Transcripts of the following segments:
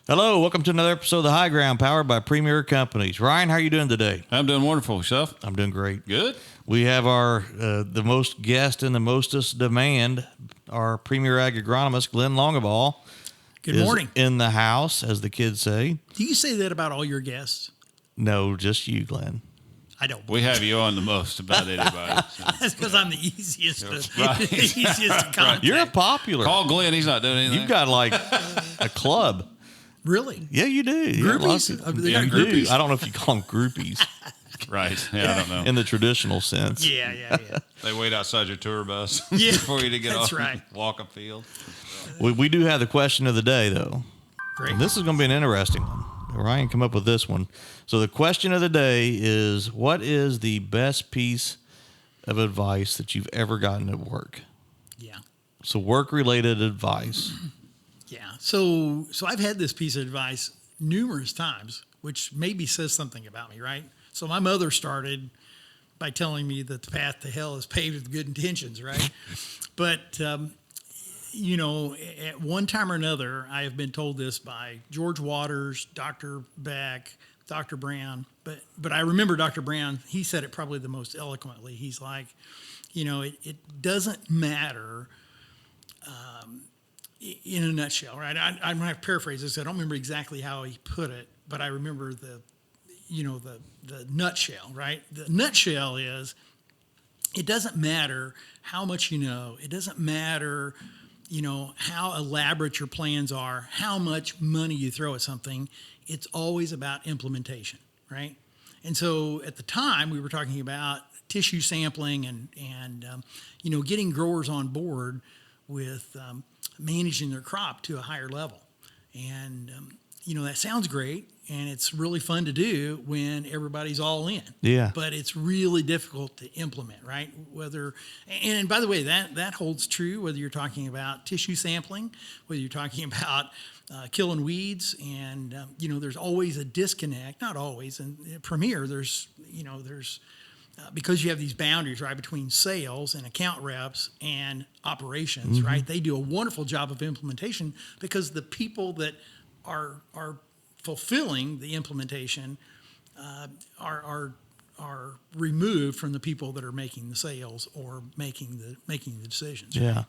Hello, welcome to another episode of The High Ground, powered by Premier Companies. Ryan, how are you doing today? I'm doing wonderful. Yourself? I'm doing great. Good. We have our the most guest and the mostest demand, our Premier Agronomist, Glenn Longabaugh. Good morning. In the house, as the kids say. Do you say that about all your guests? No, just you, Glenn. I don't. We have you on the most about anybody. So. That's because I'm the easiest to, Right. the easiest to contact. You're popular. Call Glenn. He's not doing anything. You've got like a club. Really? Yeah, you do. Groupies? They got You do. groupies? I don't know if you call them groupies Right. Yeah, I don't know. in the traditional sense. Yeah. They wait outside your tour bus Yeah, for you to get that's off right. and walk a field. We do have the question of the day, though. Great. And this is going to be an interesting one. Ryan come up with this one. So the question of the day is, what is the best piece of advice that you've ever gotten at work? Yeah. So work-related advice. Yeah. So I've had this piece of advice numerous times, which maybe says something about me, right? So my mother started by telling me that the path to hell is paved with good intentions, right? But at one time or another, I have been told this by George Waters, Dr. Beck, Dr. Brown. But I remember Dr. Brown, he said it probably the most eloquently. He's like, it doesn't matter in a nutshell, right? I'm going to paraphrase this. I don't remember exactly how he put it, but I remember the nutshell, right? The nutshell is, it doesn't matter how much you know. It doesn't matter how elaborate your plans are, how much money you throw at something. It's always about implementation, right? And so at the time, we were talking about tissue sampling and getting growers on board with managing their crop to a higher level. And, that sounds great, and it's really fun to do when everybody's all in. Yeah. But it's really difficult to implement, right? And by the way, that holds true whether you're talking about tissue sampling, whether you're talking about killing weeds, and there's always a disconnect. Not always. And at Premier, there's because you have these boundaries, right, between sales and account reps and operations, Mm-hmm. right? They do a wonderful job of implementation because the people that are fulfilling the implementation are removed from the people that are making the sales or making the decisions. Yeah.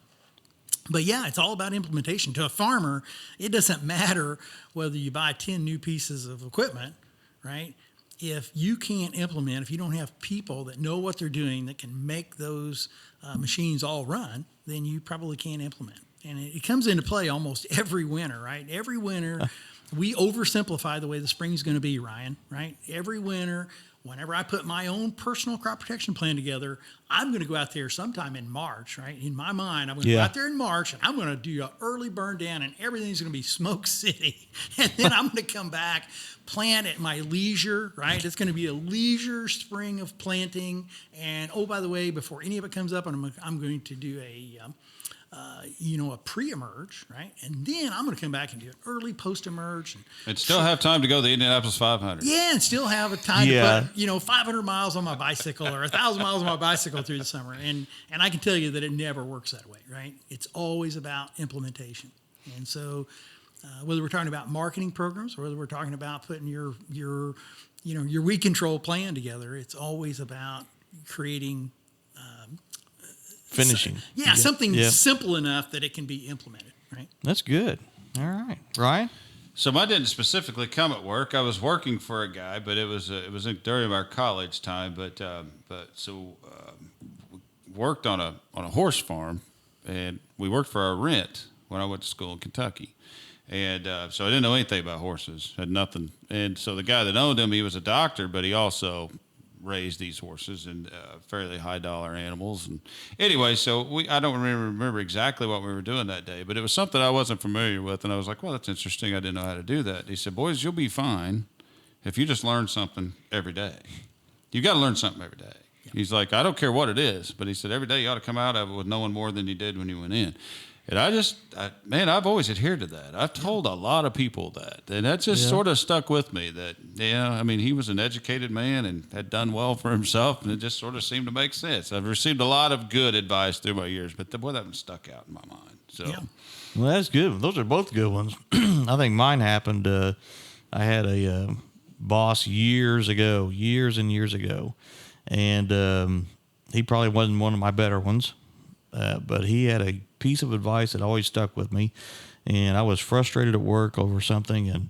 But yeah, it's all about implementation. To a farmer, it doesn't matter whether you buy 10 new pieces of equipment, right? If you can't implement, if you don't have people that know what they're doing that can make those machines all run, then you probably can't implement. And it comes into play almost every winter, right? Every winter, we oversimplify the way the spring is going to be, Ryan, right? Every winter, whenever I put my own personal crop protection plan together, I'm going to go out there sometime in March, right? In my mind, I'm going to go out there in March, and I'm going to do an early burn down, and everything's going to be smoke city. And then I'm going to come back, plant at my leisure, right? It's going to be a leisure spring of planting. And, oh, by the way, before any of it comes up, I'm going to do a pre-emerge, right? And then I'm going to come back and do an early post-emerge. And still have time to go to the Indianapolis 500. Yeah, and still have a time to put, 500 miles on my bicycle or 1,000 miles on my bicycle through the summer. And I can tell you that it never works that way, right? It's always about implementation. And so whether we're talking about marketing programs or whether we're talking about putting your weed control plan together, it's always about creating Finishing. Something simple enough that it can be implemented, right? That's good. All right. Ryan? So mine didn't specifically come at work. I was working for a guy, but it was during our college time. But we worked on a horse farm, and we worked for our rent when I went to school in Kentucky. And so I didn't know anything about horses, had nothing. And so the guy that owned him, he was a doctor, but he also raised these horses and fairly high dollar animals. And anyway, so I don't remember exactly what we were doing that day, but it was something I wasn't familiar with. And I was like, well, that's interesting. I didn't know how to do that. He said, boys, you'll be fine if you just learn something every day. You got to learn something every day. Yep. He's like, I don't care what it is, but he said, every day you ought to come out of it with knowing more than you did when you went in. And I've always adhered to that. I've told a lot of people that, and that just sort of stuck with me. That I mean, he was an educated man and had done well for himself, and it just sort of seemed to make sense. I've received a lot of good advice through my years, but that one stuck out in my mind. So, well, that's good. Those are both good ones. I think mine happened. I had a boss years and years ago, and he probably wasn't one of my better ones, but he had a piece of advice that always stuck with me, and I was frustrated at work over something,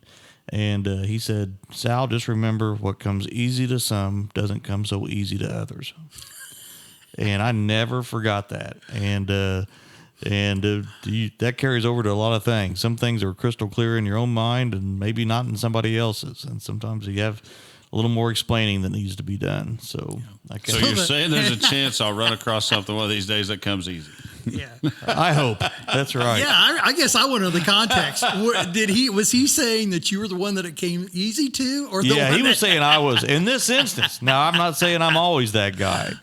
and he said, "Sal, just remember, what comes easy to some doesn't come so easy to others." And I never forgot that, and that carries over to a lot of things. Some things are crystal clear in your own mind, and maybe not in somebody else's, and sometimes you have a little more explaining that needs to be done. So, so you're saying there's a chance I'll run across something one of these days that comes easy. Yeah. I hope that's right. Yeah, I guess I want to know the context. Was he saying that you were the one that it came easy to, or he was saying I was in this instance. Now, I'm not saying I'm always that guy.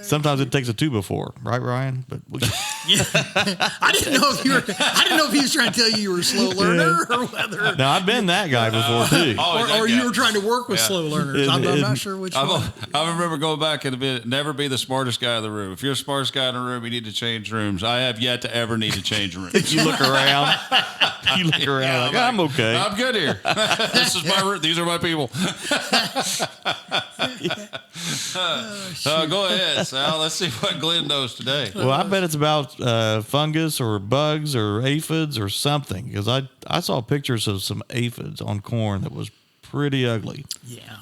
Sometimes it takes a two before, right, Ryan? But I didn't know if he was trying to tell you were a slow learner or whether. No, I've been that guy before too. Or you were trying to work with slow learners. I'm not sure which one. I remember going back and never be the smartest guy in the room. If you're the smartest guy in the room, you need to change rooms. I have yet to ever need to change rooms. You look around. I'm okay. I'm good here. This is my room. These are my people. Go ahead, Sal. Let's see what Glenn knows today. Well, I bet it's about fungus or bugs or aphids or something, because I saw pictures of some aphids on corn that was pretty ugly. Yeah.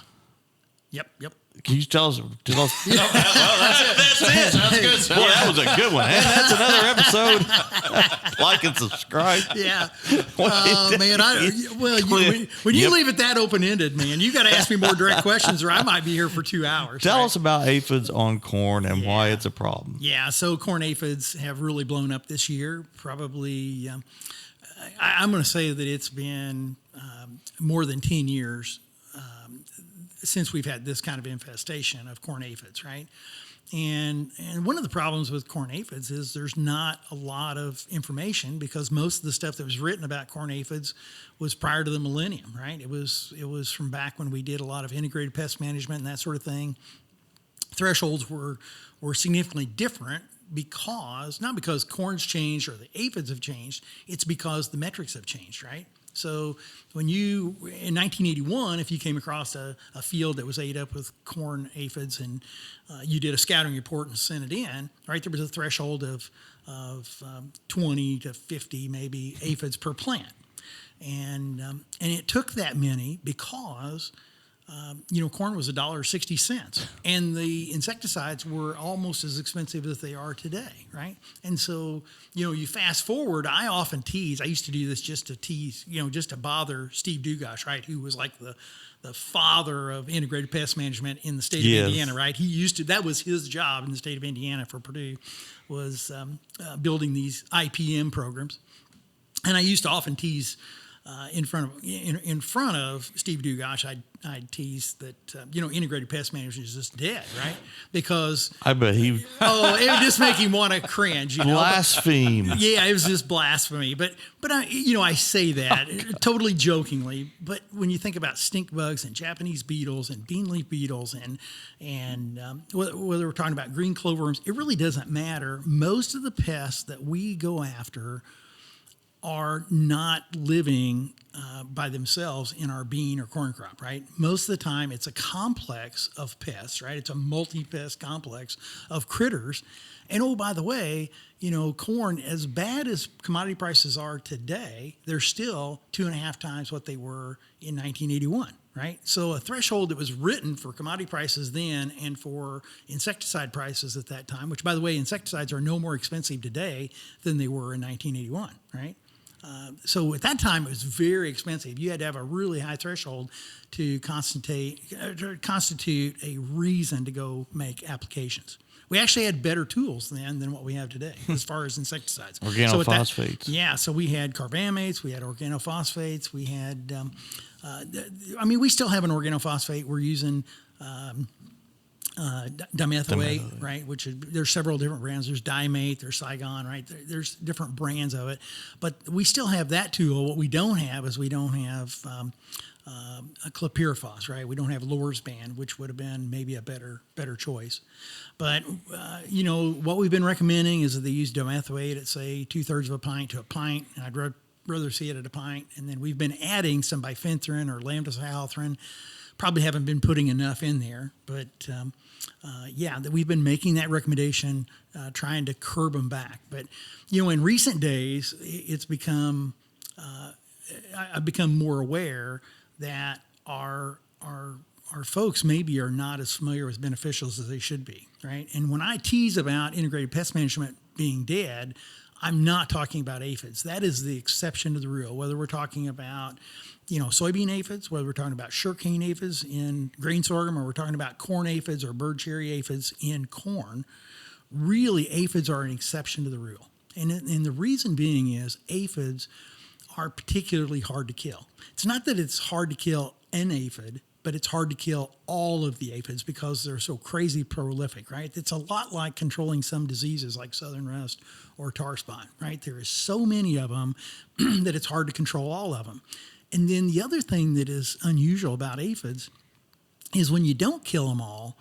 Yep. Can you tell us? Well, that's it. Sounds good, Sal. Well, that was a good one. And that's another episode. Like and subscribe. Yeah. When you leave it that open-ended, man, you got to ask me more direct questions or I might be here for 2 hours. Tell us about aphids on corn and why it's a problem. Yeah, so corn aphids have really blown up this year. Probably, I'm going to say that it's been more than 10 years since we've had this kind of infestation of corn aphids, right? And one of the problems with corn aphids is there's not a lot of information because most of the stuff that was written about corn aphids was prior to the millennium, right? It was from back when we did a lot of integrated pest management and that sort of thing. Thresholds were significantly different not because corn's changed or the aphids have changed, it's because the metrics have changed, right? So in 1981, if you came across a field that was ate up with corn aphids and you did a scouting report and sent it in, right, there was a threshold of 20 to 50 maybe aphids per plant. And it took that many because corn was $1.60, and the insecticides were almost as expensive as they are today, right? And so, you fast forward. I often tease. I used to do this just to tease, just to bother Steve Dugash, right? Who was like the father of integrated pest management in the state of Indiana, right? That was his job in the state of Indiana for Purdue, was building these IPM programs, and I used to often tease. In front of Steve Dugash, I'd tease that integrated pest management is just dead, right? Because I bet he. It would just make him want to cringe. Blaspheme. Yeah, it was just blasphemy. But I say that totally jokingly. But when you think about stink bugs and Japanese beetles and bean leaf beetles and whether we're talking about green cloverworms, it really doesn't matter. Most of the pests that we go after are not living by themselves in our bean or corn crop, right? Most of the time, it's a complex of pests, right? It's a multi-pest complex of critters. And oh, by the way, corn, as bad as commodity prices are today, they're still 2.5 times what they were in 1981, right? So a threshold that was written for commodity prices then and for insecticide prices at that time, which, by the way, insecticides are no more expensive today than they were in 1981, right? So at that time, it was very expensive. You had to have a really high threshold to constitute a reason to go make applications. We actually had better tools then than what we have today as far as insecticides. Organophosphates. So we had carbamates, we had organophosphates, we had, we still have an organophosphate we're using dimethoate, right? There's several different brands. There's Dimate, there's Saigon, right? There's different brands of it, but we still have that tool. What we don't have is we don't have a clopyrifos, right? We don't have Lorsban, which would have been maybe a better choice. But what we've been recommending is that they use dimethoate at say 2/3 of a pint to a pint, and I'd rather see it at a pint. And then we've been adding some bifenthrin or lambda-cyhalothrin. Probably haven't been putting enough in there, but that we've been making that recommendation, trying to curb them back. But in recent days, it's become I've become more aware that our folks maybe are not as familiar with beneficials as they should be, right? And when I tease about integrated pest management being dead, I'm not talking about aphids. That is the exception to the rule. Whether we're talking about soybean aphids, whether we're talking about sugarcane aphids in grain sorghum, or we're talking about corn aphids or bird cherry aphids in corn, really aphids are an exception to the rule. And the reason being is aphids are particularly hard to kill. It's not that it's hard to kill an aphid, but it's hard to kill all of the aphids because they're so crazy prolific, right? It's a lot like controlling some diseases like southern rust or tar spot, right? There is so many of them that it's hard to control all of them. And then the other thing that is unusual about aphids is when you don't kill them all,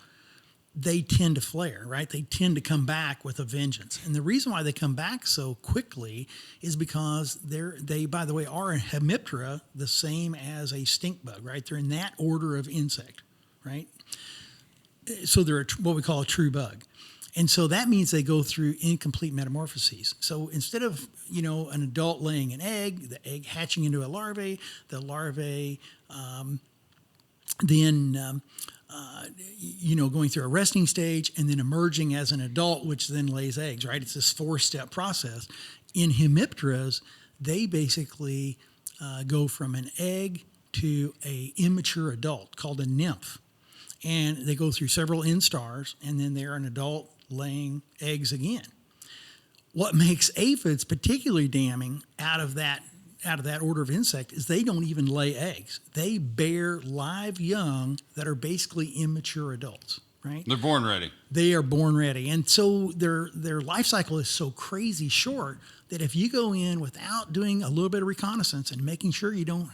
they tend to flare, right? They tend to come back with a vengeance. And the reason why they come back so quickly is because they, by the way, are a hemiptera, the same as a stink bug, right? They're in that order of insect, right? So they're what we call a true bug. And so that means they go through incomplete metamorphoses. So instead of, an adult laying an egg, the egg hatching into a larvae, the larvae going through a resting stage and then emerging as an adult, which then lays eggs, right? It's this 4-step process. In hemipteras, they basically go from an egg to a immature adult called a nymph. And they go through several instars, and then they're an adult laying eggs again. What makes aphids particularly damning out of that order of insect is they don't even lay eggs. They bear live young that are basically immature adults, right? They're born ready. They are born ready. And so their life cycle is so crazy short that if you go in without doing a little bit of reconnaissance and making sure you don't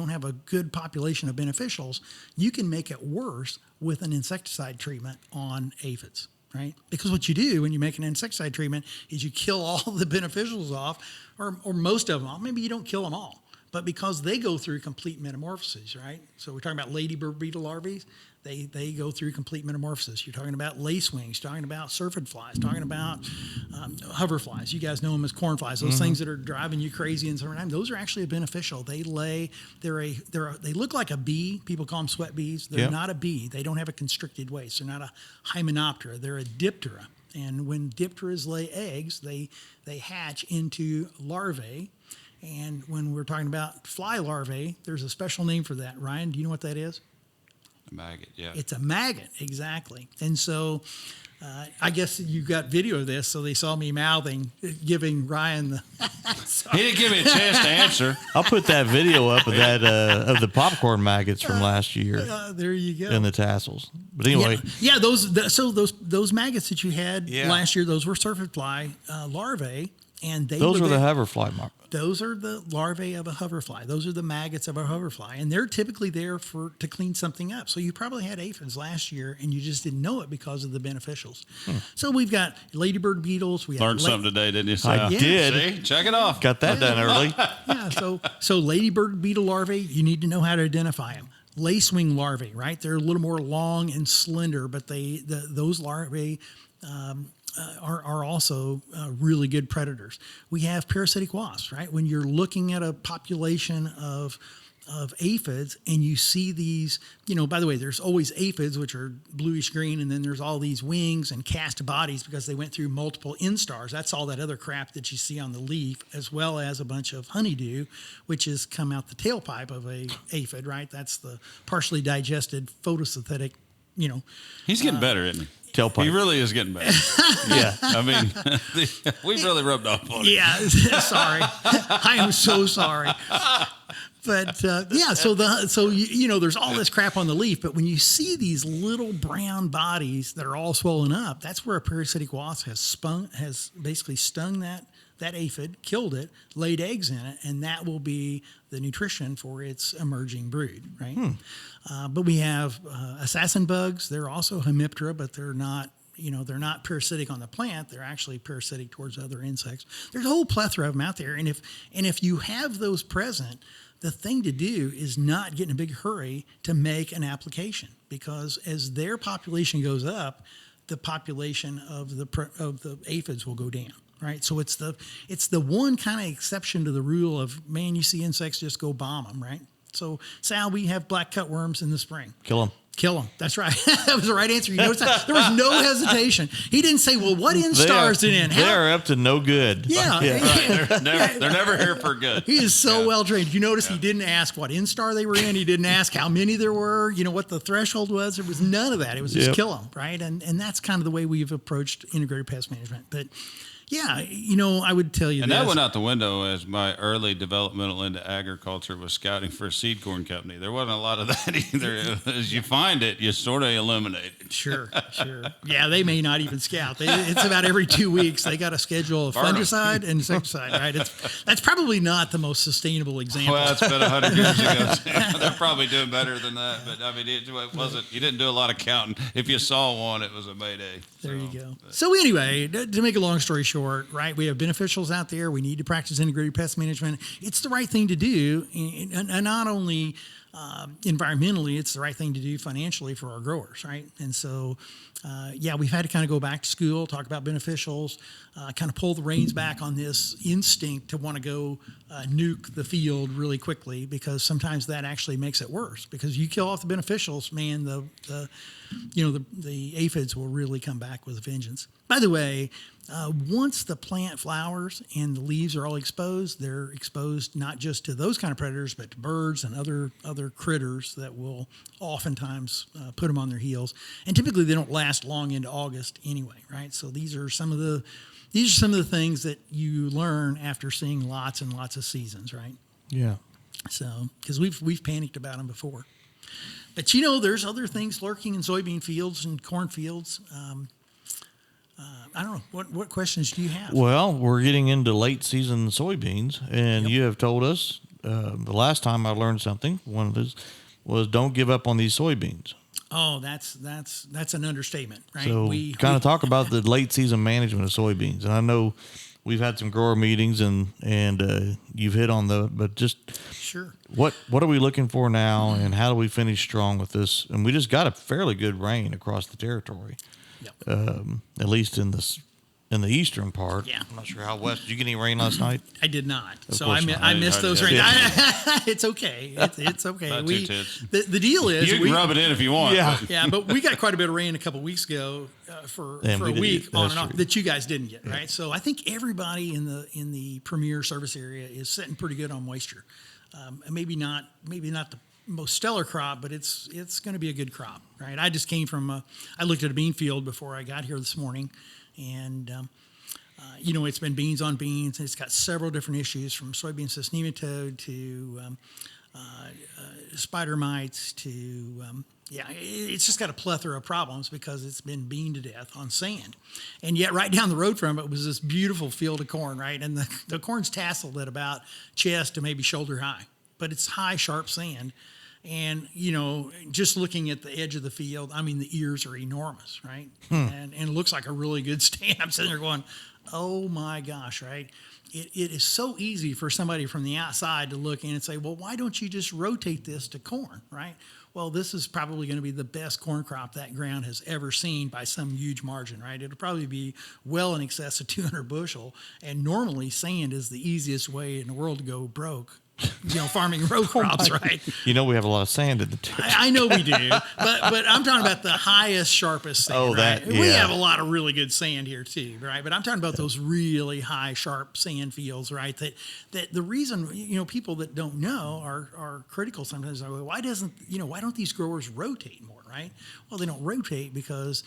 have a good population of beneficials, you can make it worse with an insecticide treatment on aphids. Right? Because what you do when you make an insecticide treatment is you kill all the beneficials off, or most of them off. Maybe you don't kill them all, but because they go through complete metamorphosis, right? So we're talking about ladybird beetle larvae. They go through complete metamorphosis. You're talking about lacewings, talking about syrphid flies, talking about hoverflies. You guys know them as cornflies. Those things that are driving you crazy in summertime. Those are actually beneficial. They lay. They look like a bee. People call them sweat bees. They're not a bee. They don't have a constricted waist. They're not a hymenoptera. They're a diptera. And when dipteras lay eggs, they hatch into larvae. And when we're talking about fly larvae, there's a special name for that. Ryan, do you know what that is? A maggot, yeah. It's a maggot, exactly. And so I guess you got video of this, so they saw me mouthing, giving Ryan the... He didn't give me a chance to answer. I'll put that video up of that of the popcorn maggots from last year. There you go. And the tassels. But anyway, those maggots that you had last year, those were syrphid fly larvae, and those were the hoverfly mark. Those are the larvae of a hoverfly. Those are the maggots of a hoverfly, and they're typically there to clean something up. So you probably had aphids last year, and you just didn't know it because of the beneficials. So we've got ladybird beetles. We learned something today, didn't you? I did. See? Check it off. Got that done early. So ladybird beetle larvae, you need to know how to identify them. Lacewing larvae, right? They're a little more long and slender, but those larvae are also really good predators. We have parasitic wasps, right? When you're looking at a population of aphids and you see these, by the way, there's always aphids, which are bluish green, and then there's all these wings and cast bodies because they went through multiple instars. That's all that other crap that you see on the leaf, as well as a bunch of honeydew, which has come out the tailpipe of a aphid, right? That's the partially digested photosynthetic. He's getting better, isn't he? tailpipe. He really is getting better. Yeah. I mean, we've really rubbed off on him. Yeah, sorry. I am so sorry. But yeah, so you know, there's all this crap on the leaf, but when you see these little brown bodies that are all swollen up, that's where a parasitic wasp has basically stung that aphid, killed it, laid eggs in it, and that will be the nutrition for its emerging brood, right? But we have assassin bugs. They're also hemiptera, but they're not. You know, they're not parasitic on the plant. They're actually parasitic towards other insects. There's a whole plethora of them out there, and if you have those present, the thing to do is not get in a big hurry to make an application, because as their population goes up, the population of the aphids will go down. Right, so it's the one kind of exception to the rule of, man, you see insects, just go bomb them. Right. So Sal, we have black cutworms in the spring. Kill them. Kill them. That's right. That was the right answer. You notice that? There was no hesitation. He didn't say, well, what instars it in? They are up to no good. Yeah. Right. They're never here for good. He is so well trained. You notice he didn't ask what instar they were in. He didn't ask how many there were, you know, what the threshold was. There was none of that. It was just kill them, right? And that's kind of the way we've approached integrated pest management. But yeah, you know, I would tell you And this. that went out the window as my early developmental into agriculture was scouting for a seed corn company. There wasn't a lot of that either. As you find it, you sort of eliminate it. Sure. Yeah, they may not even scout. It's about every 2 weeks. They got a schedule of fungicide and insecticide, right? That's probably not the most sustainable example. Well, it's been 100 years ago. They're probably doing better than that. But, I mean, it wasn't. You didn't do a lot of counting. If you saw one, it was a mayday. There you go. So anyway, to make a long story short, right, we have beneficials out there. We need to practice integrated pest management. It's the right thing to do, and not only environmentally, it's the right thing to do financially for our growers, right? And so, yeah, we've had to kind of go back to school, talk about beneficials, kind of pull the reins back on this instinct to want to go nuke the field really quickly, because sometimes that actually makes it worse. Because you kill off the beneficials, man, the aphids will really come back with a vengeance. By the way, once the plant flowers and the leaves are all exposed, they're exposed not just to those kind of predators, but to birds and other critters that will oftentimes put them on their heels. And typically they don't last long into August anyway, right? So these are some of the things that you learn after seeing lots and lots of seasons, right? Yeah. So, because we've panicked about them before. But, you know, there's other things lurking in soybean fields and corn fields. I don't know. What questions do you have? Well, we're getting into late season soybeans, and you have told us the last time I learned something, one of those was don't give up on these soybeans. Oh, that's an understatement, right? So we talk about the late season management of soybeans. And I know we've had some grower meetings and you've hit on but just sure. What are we looking for now, and how do we finish strong with this? And we just got a fairly good rain across the territory. Yep. At least in the eastern part. Yeah. I'm not sure how west. Did you get any rain last night? I did not. So course I missed those rains. Yeah. It's okay. It's okay. About 2 tits. The deal is You can rub it in if you want. Yeah. But. Yeah, but we got quite a bit of rain a couple weeks ago for a week on and off that you guys didn't get, right? So I think everybody in the premier service area is sitting pretty good on moisture. Maybe not the most stellar crop, but it's going to be a good crop, right? I just came from I looked at a bean field before I got here this morning, and you know, it's been beans on beans, and it's got several different issues, from soybean cyst nematode to spider mites to it's just got a plethora of problems because it's been beaned to death on sand. And yet right down the road from it was this beautiful field of corn, right? And the corn's tasseled at about chest to maybe shoulder high, but it's high, sharp sand. And, you know, just looking at the edge of the field, I mean, the ears are enormous, right? And it looks like a really good stand. I'm sitting there going, oh my gosh, right? It is so easy for somebody from the outside to look in and say, well, why don't you just rotate this to corn, right? Well, this is probably going to be the best corn crop that ground has ever seen by some huge margin, right? It'll probably be well in excess of 200 bushel. And normally sand is the easiest way in the world to go broke. You know, farming row crops, right? You know, we have a lot of sand in the territory. I know we do, but I'm talking about the highest, sharpest sand. Oh, right? that, yeah. We have a lot of really good sand here too, right? But I'm talking about those really high, sharp sand fields, right? That the reason, you know, people that don't know are critical sometimes. Why don't these growers rotate more, right? Well, they don't rotate because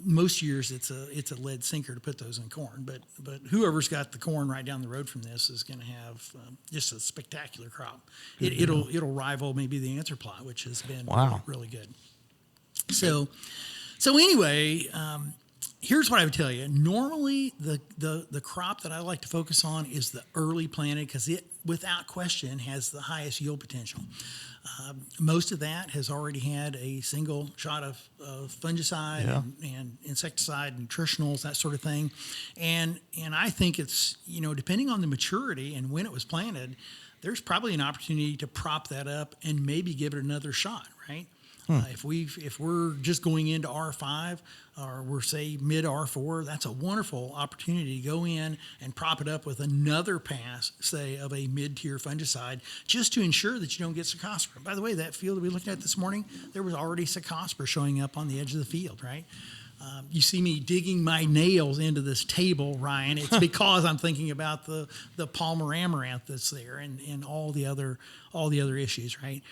Most years it's a lead sinker to put those in corn, but whoever's got the corn right down the road from this is going to have just a spectacular crop. It'll rival maybe the answer plot, which has been Wow. really good. So anyway, here's what I would tell you. Normally, the crop that I like to focus on is the early planted because it, without question, has the highest yield potential. Most of that has already had a single shot of fungicide Yeah. and insecticide, nutritionals, that sort of thing. And I think it's, depending on the maturity and when it was planted, there's probably an opportunity to prop that up and maybe give it another shot, right? If we're just going into R5 or we're say mid R4, that's a wonderful opportunity to go in and prop it up with another pass, say of a mid-tier fungicide, just to ensure that you don't get Cercospora. By the way, that field that we looked at this morning, there was already Cercospora showing up on the edge of the field, right? You see me digging my nails into this table, Ryan. It's because I'm thinking about the Palmer amaranth that's there and all the other issues, right?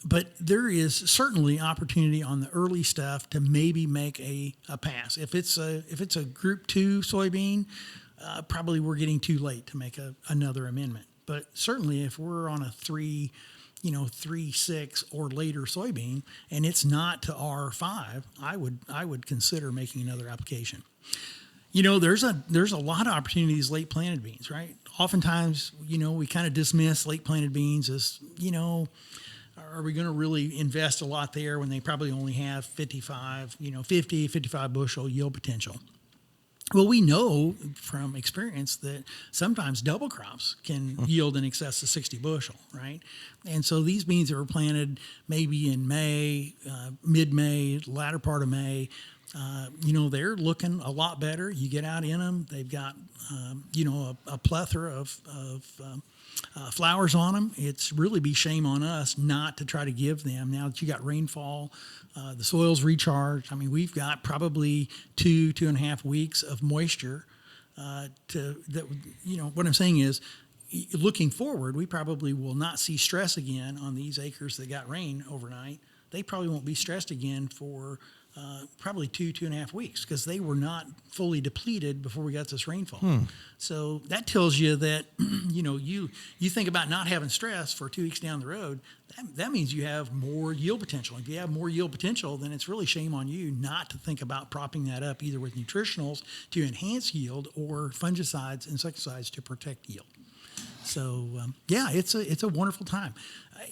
But there is certainly opportunity on the early stuff to maybe make a pass. If it's a Group 2 soybean, probably we're getting too late to make another amendment. But certainly if we're on a 3.6 or later soybean, and it's not to R5, I would consider making another application. There's a lot of opportunities late planted beans, right? Oftentimes, we kind of dismiss late planted beans as, are we going to really invest a lot there when they probably only have 55 bushel yield potential? Well, we know from experience that sometimes double crops can yield in excess of 60 bushel, right? And so these beans that were planted maybe in May, mid-May, latter part of May, they're looking a lot better. You get out in them, they've got, a plethora of flowers on them. It's really be shame on us not to try to give them, now that you got rainfall, the soil's recharged. I mean, we've got probably 2.5 weeks of moisture what I'm saying is, looking forward, we probably will not see stress again on these acres that got rain overnight. They probably won't be stressed again for probably 2.5 weeks because they were not fully depleted before we got this rainfall. So that tells you that, you think about not having stress for 2 weeks down the road, that means you have more yield potential. If you have more yield potential, then it's really shame on you not to think about propping that up either with nutritionals to enhance yield or fungicides, insecticides to protect yield. So it's a wonderful time.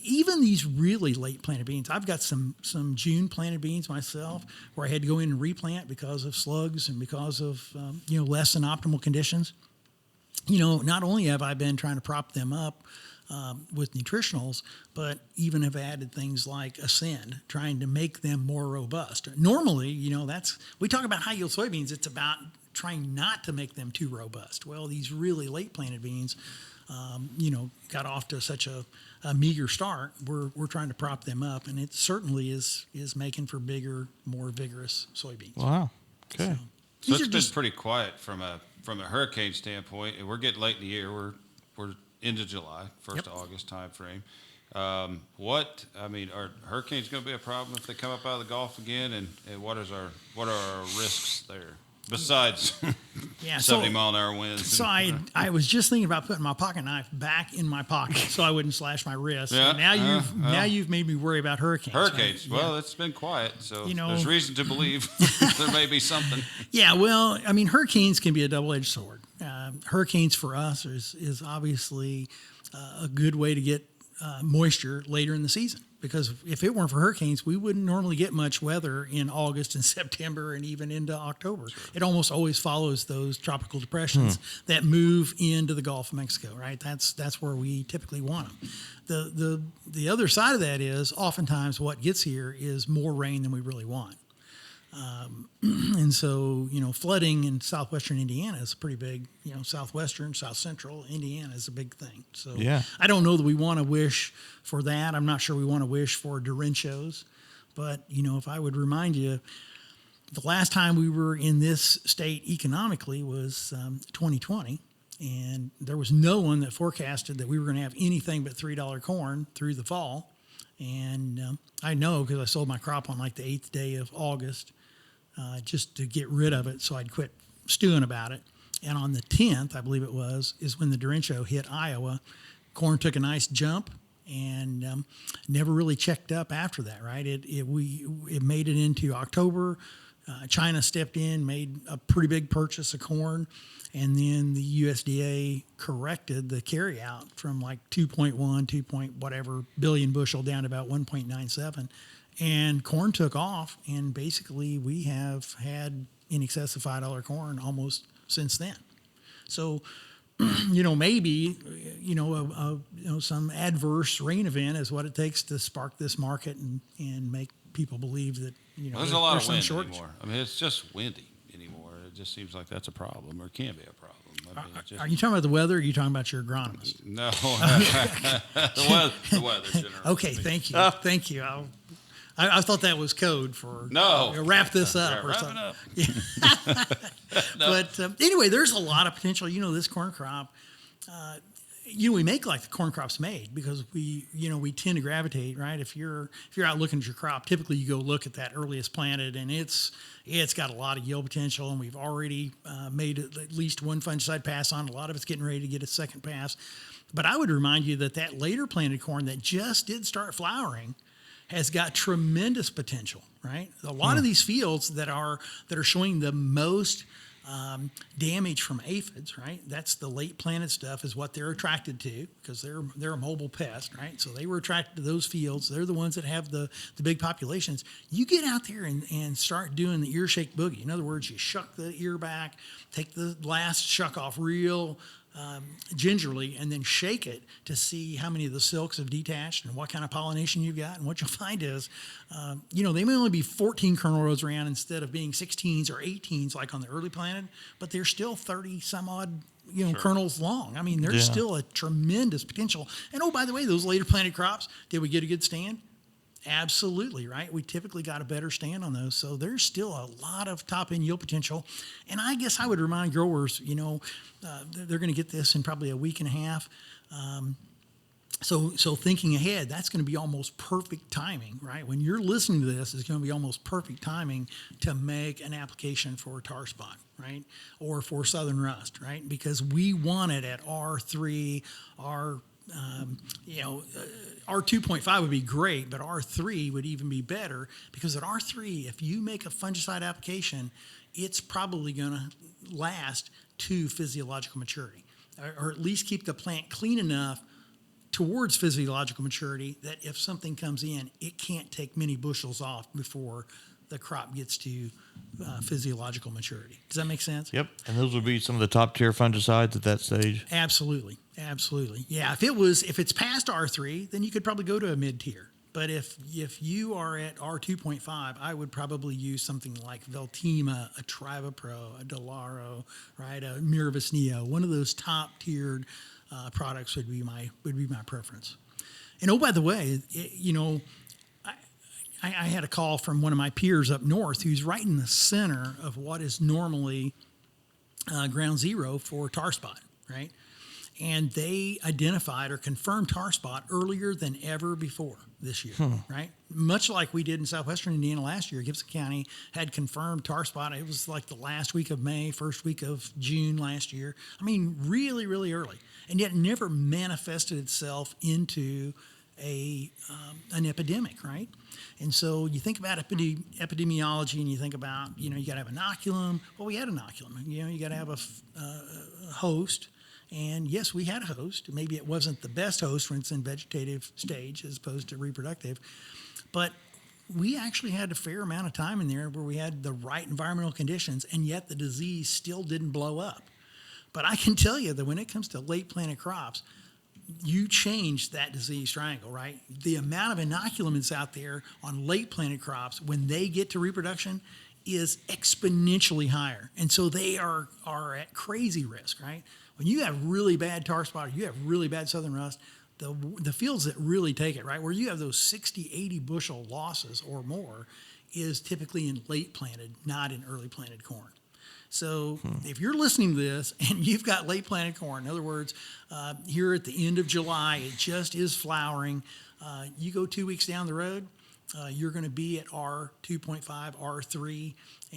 Even these really late planted beans, I've got some June planted beans myself where I had to go in and replant because of slugs and because of less than optimal conditions. Not only have I been trying to prop them up with nutritionals, but even have added things like Ascend, trying to make them more robust. Normally, we talk about high yield soybeans. It's about trying not to make them too robust. Well, these really late planted beans, got off to such a meager start. We're trying to prop them up, and it certainly is making for bigger, more vigorous soybeans. Wow. Okay. So it's been pretty quiet from a hurricane standpoint, and we're getting late in the year. We're into July, 1st of August time frame. Are hurricanes going to be a problem if they come up out of the Gulf again? And what are our risks there? Besides 70-mile-an-hour winds. So I was just thinking about putting my pocket knife back in my pocket so I wouldn't slash my wrist. Yeah, now you've made me worry about hurricanes. Hurricanes. Right? Well, it's been quiet, so there's reason to believe there may be something. Yeah, well, I mean, hurricanes can be a double-edged sword. Hurricanes for us is obviously a good way to get moisture later in the season. Because if it weren't for hurricanes, we wouldn't normally get much weather in August and September and even into October. Sure. It almost always follows those tropical depressions that move into the Gulf of Mexico, right? That's where we typically want them. The other side of that is oftentimes what gets here is more rain than we really want. And so, flooding in southwestern Indiana is pretty big. Southwestern, south central Indiana is a big thing. So I don't know that we want to wish for that. I'm not sure we want to wish for derechos. But, if I would remind you, the last time we were in this state economically was 2020. And there was no one that forecasted that we were going to have anything but $3 corn through the fall. And I know because I sold my crop on like the 8th day of August. just to get rid of it so I'd quit stewing about it. And on the 10th, I believe it was, is when the derecho hit Iowa. Corn took a nice jump and never really checked up after that, right? It made it into October. China stepped in, made a pretty big purchase of corn, and then the USDA corrected the carryout from like 2.1, 2 point whatever billion bushel down to about 1.97. And corn took off, and basically we have had in excess of $5 corn almost since then. So, maybe, some adverse rain event is what it takes to spark this market and make people believe that, There's a lot of some wind shortage. anymore. I mean, it's just windy anymore. It just seems like that's a problem, or can be a problem. I mean, Are you talking about the weather, or are you talking about your agronomist? No, the weather generally. Okay, thank you. Thank you. I thought that was code for wrap this up or wrap something. it up. But anyway, there's a lot of potential. This corn crop, we make like the corn crop's made because we tend to gravitate, right? If you're out looking at your crop, typically you go look at that earliest planted, and it's got a lot of yield potential, and we've already made at least one fungicide pass on. A lot of it's getting ready to get a second pass. But I would remind you that later planted corn that just did start flowering has got tremendous potential, right? A lot of these fields that are showing the most damage from aphids, right? That's the late planted stuff is what they're attracted to because they're a mobile pest, right? So they were attracted to those fields. They're the ones that have the big populations. You get out there and start doing the ear shake boogie. In other words, you shuck the ear back, take the last shuck off real gingerly, and then shake it to see how many of the silks have detached and what kind of pollination you've got. And what you'll find is, they may only be 14 kernel rows around instead of being 16s or 18s like on the early planted, but they're still 30 some odd, kernels long. I mean, there's still a tremendous potential. And oh, by the way, those later planted crops, did we get a good stand? Absolutely, right? We typically got a better stand on those. So there's still a lot of top-end yield potential. And I guess I would remind growers, they're going to get this in probably a week and a half. So thinking ahead, that's going to be almost perfect timing, right? When you're listening to this, it's going to be almost perfect timing to make an application for tar spot, right? Or for southern rust, right? Because we want it at R3, R2.5 would be great, but R3 would even be better because at R3, if you make a fungicide application, it's probably going to last to physiological maturity, or at least keep the plant clean enough towards physiological maturity that if something comes in, it can't take many bushels off before the crop gets to physiological maturity. Does that make sense? Yep. And those would be some of the top tier fungicides at that stage. Absolutely. Yeah. If it's past R3, then you could probably go to a mid tier. But if you are at R2.5, I would probably use something like Veltima, a Trivapro, a Delaro, right, a Miravis Neo. One of those top tiered products would be my preference. And oh, by the way, I had a call from one of my peers up north who's right in the center of what is normally ground zero for tar spot, right? And they identified or confirmed tar spot earlier than ever before this year, right? Much like we did in southwestern Indiana last year. Gibson County had confirmed tar spot. It was like the last week of May, first week of June last year. I mean, really, really early. And yet never manifested itself into an epidemic, right? And so you think about epidemiology and you think about, you got to have inoculum. Well, we had inoculum. You got to have a host. And yes, we had a host. Maybe it wasn't the best host when it's in vegetative stage as opposed to reproductive. But we actually had a fair amount of time in there where we had the right environmental conditions, and yet the disease still didn't blow up. But I can tell you that when it comes to late planted crops, you change that disease triangle, right? The amount of inoculum that's out there on late planted crops when they get to reproduction is exponentially higher. And so they are at crazy risk, right? When you have really bad tar spot, or you have really bad southern rust, the fields that really take it, right, where you have those 60, 80 bushel losses or more is typically in late planted, not in early planted corn. So if you're listening to this and you've got late planted corn, in other words, here at the end of July, it just is flowering, you go 2 weeks down the road, you're going to be at R2.5, R3,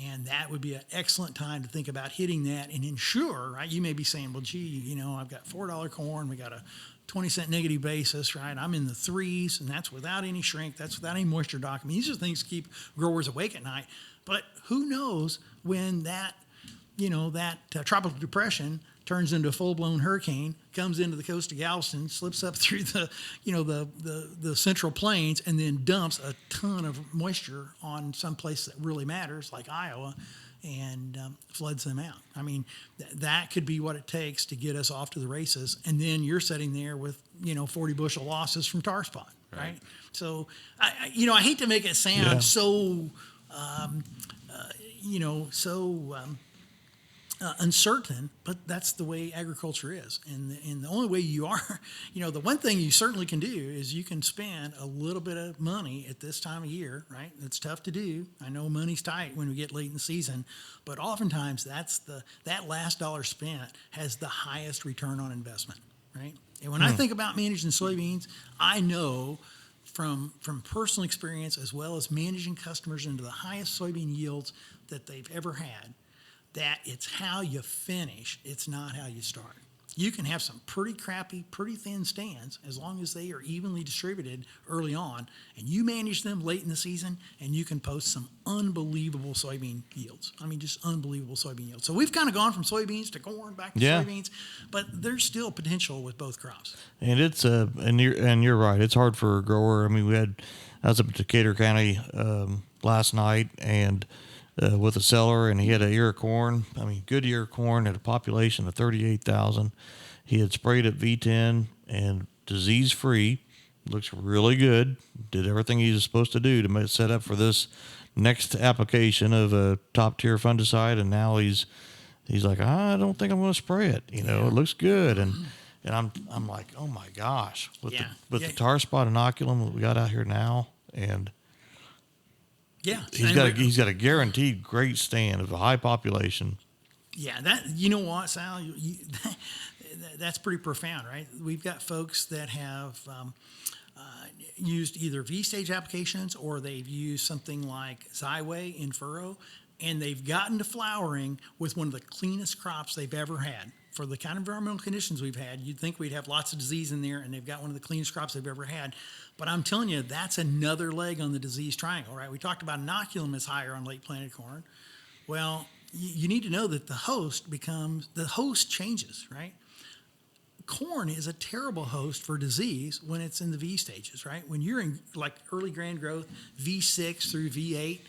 and that would be an excellent time to think about hitting that and ensure, right? You may be saying, well, gee, I've got $4 corn, we got a 20-cent negative basis, right? I'm in the threes, and that's without any shrink, that's without any moisture dock. I mean, these are things to keep growers awake at night. But who knows when that tropical depression turns into a full-blown hurricane, comes into the coast of Galveston, slips up through the central plains, and then dumps a ton of moisture on some place that really matters, like Iowa, and floods them out. I mean, that could be what it takes to get us off to the races. And then you're sitting there with 40 bushel losses from tar spot, right? So, I hate to make it sound so, uncertain, but that's the way agriculture is. And the only way you are, the one thing you certainly can do is you can spend a little bit of money at this time of year, right? It's tough to do. I know money's tight when we get late in the season, but oftentimes that last dollar spent has the highest return on investment, right? And when I think about managing soybeans, I know from personal experience, as well as managing customers into the highest soybean yields that they've ever had, that it's how you finish, it's not how you start. You can have some pretty crappy, pretty thin stands as long as they are evenly distributed early on, and you manage them late in the season, and you can post some unbelievable soybean yields. I mean, just unbelievable soybean yields. So we've kind of gone from soybeans to corn, back to soybeans, but there's still potential with both crops. And it's and you're right. It's hard for a grower. I mean, I was up at Decatur County last night, and with a seller, and he had an ear of corn. I mean, good ear of corn, had a population of 38,000. He had sprayed at V10 and disease-free. Looks really good. Did everything he was supposed to do to make set up for this next application of a top-tier fungicide, and now he's like, I don't think I'm going to spray it. It looks good, and I'm like, oh my gosh, with the tar spot inoculum that we got out here now, and he's got a guaranteed great stand of a high population. Yeah, what, Sal? That's pretty profound, right? We've got folks that have used either V-stage applications, or they've used something like Xyway in furrow, and they've gotten to flowering with one of the cleanest crops they've ever had. For the kind of environmental conditions we've had, you'd think we'd have lots of disease in there, and they've got one of the cleanest crops they've ever had. But I'm telling you, that's another leg on the disease triangle, right? We talked about inoculum is higher on late planted corn. Well, you need to know that the host changes, right? Corn is a terrible host for disease when it's in the V stages, right? When you're in like early grand growth, V6 through V8,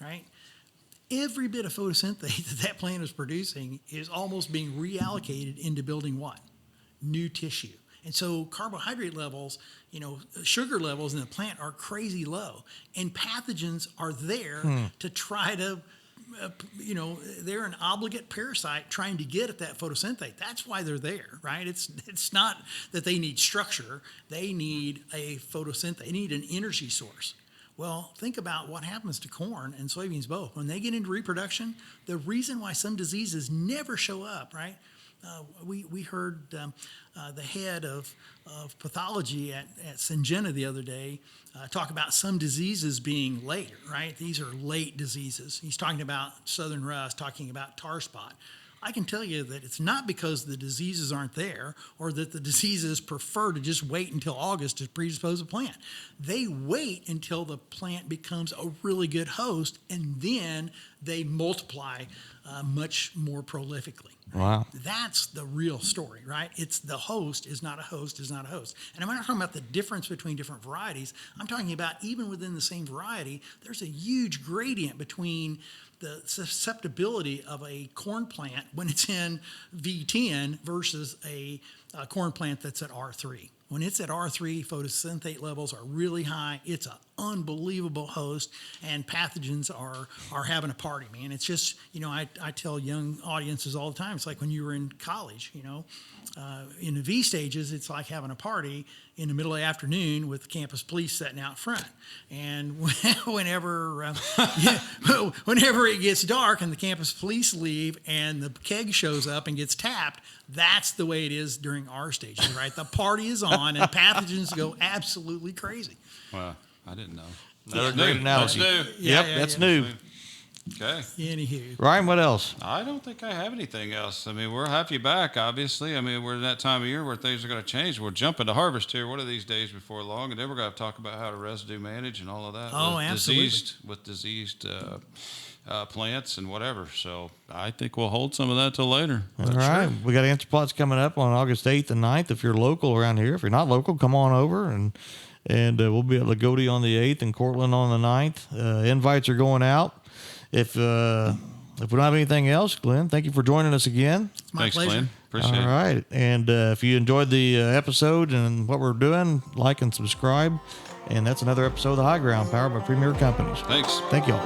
right? Every bit of photosynthate that plant is producing is almost being reallocated into building what? New tissue. And so carbohydrate levels, sugar levels in the plant are crazy low. And pathogens are there to try to, they're an obligate parasite trying to get at that photosynthate. That's why they're there, right? It's not that they need structure. They need a photosynthate. They need an energy source. Well, think about what happens to corn and soybeans both. When they get into reproduction, the reason why some diseases never show up, right? We heard the head of pathology at Syngenta the other day talk about some diseases being later, right? These are late diseases. He's talking about southern rust, talking about tar spot. I can tell you that it's not because the diseases aren't there, or that the diseases prefer to just wait until August to predispose a plant. They wait until the plant becomes a really good host, and then they multiply much more prolifically. Wow. That's the real story, right? It's the host is not a host is not a host. And I'm not talking about the difference between different varieties. I'm talking about even within the same variety, there's a huge gradient between the susceptibility of a corn plant when it's in V10 versus a corn plant that's at R3. When it's at R3, photosynthate levels are really high. It's an unbelievable host, and pathogens are having a party, man. It's just, I tell young audiences all the time, it's like when you were in college, in the V stages, it's like having a party in the middle of the afternoon with the campus police sitting out front. And whenever it gets dark and the campus police leave and the keg shows up and gets tapped, that's the way it is during our stages, right? The party is on and pathogens go absolutely crazy. Wow, I didn't know. Another great analogy. That's new. Yep, that's new. Okay. Anywho, Ryan, what else? I don't think I have anything else. I mean, we're happy back, obviously. I mean, we're in that time of year where things are going to change. We're jumping to harvest here one of these days before long, and then we're going to talk about how to residue manage and all of that. Oh, absolutely. With diseased plants and whatever. So I think we'll hold some of that till later. All right. We got answer plots coming up on August 8th and 9th. If you're local around here, if you're not local, come on over and we'll be at Lagodi on the 8th and Cortland on the 9th. Invites are going out. If we don't have anything else, Glenn, thank you for joining us again. it's my Thanks, pleasure. Glenn. Appreciate All it. right. And if you enjoyed the episode and what we're doing, like and subscribe. And that's another episode of The High Ground, powered by Premier Companies. Thanks. Thank y'all.